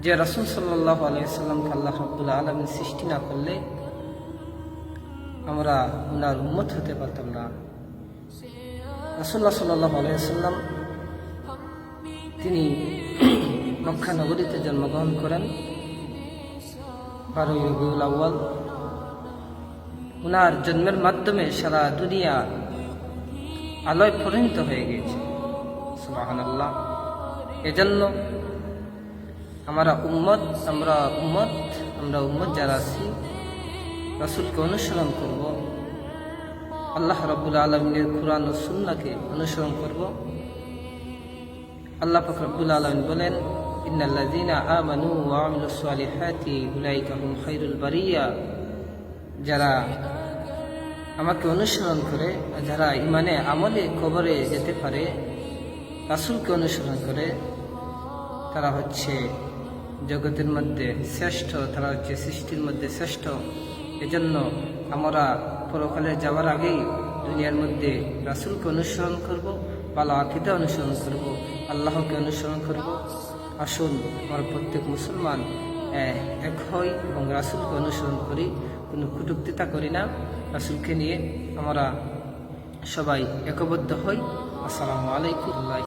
যে রাসূল সাল্লাল্লাহু আলাইহি সাল্লামকে আল্লাহ রাব্বুল আলামিন সৃষ্টি না করলে আমরা উনার উম্মত হতে পারতাম না। রাসূলুল্লাহ সাল্লাল্লাহু আলাইহি সাল্লাম তিনি মক্কা নগরীতে জন্মগ্রহণ করেন 12 রবিউল আউয়াল। উনার জন্মের মাধ্যমে সারা দুনিয়া আলোয় পরিণত হয়ে গেছে। সুবহানাল্লাহ। এজন্য আমরা উম্মত যারা আছি রাসূলকে অনুসরণ করব, আল্লাহ রাব্বুল আলামিনের কুরআন ও সুন্নাহকে অনুসরণ করব। আল্লাহ পাক রাব্বুল আলামিন বলেন, ইন্নাল্লাযীনা আমানু ওয়া আমিলুস সালিহাতি উলাইকা হুম খায়রুল বারিয়া। যারা আমাকে অনুসরণ করে, যারা ইমানে আমলে কবরে যেতে পারে, রাসূলকে অনুসরণ করে, তারা হচ্ছে জগতের মধ্যে শ্রেষ্ঠ, তারা হচ্ছে সৃষ্টির মধ্যে শ্রেষ্ঠ। এজন্য আমরা পরকালে যাওয়ার আগেই দুনিয়ার মধ্যে রাসূলকে অনুসরণ করব, ভালো আকীদা অনুসরণ করব, আল্লাহকে অনুসরণ করব। আসুন আমরা প্রত্যেক মুসলমান এক হই এবং রাসূলকে অনুসরণ করি, কোনো কটূক্তিতা করি না। রাসূলকে নিয়ে আমরা সবাই একবদ্ধ হই। আসসালামু আলাইকুম।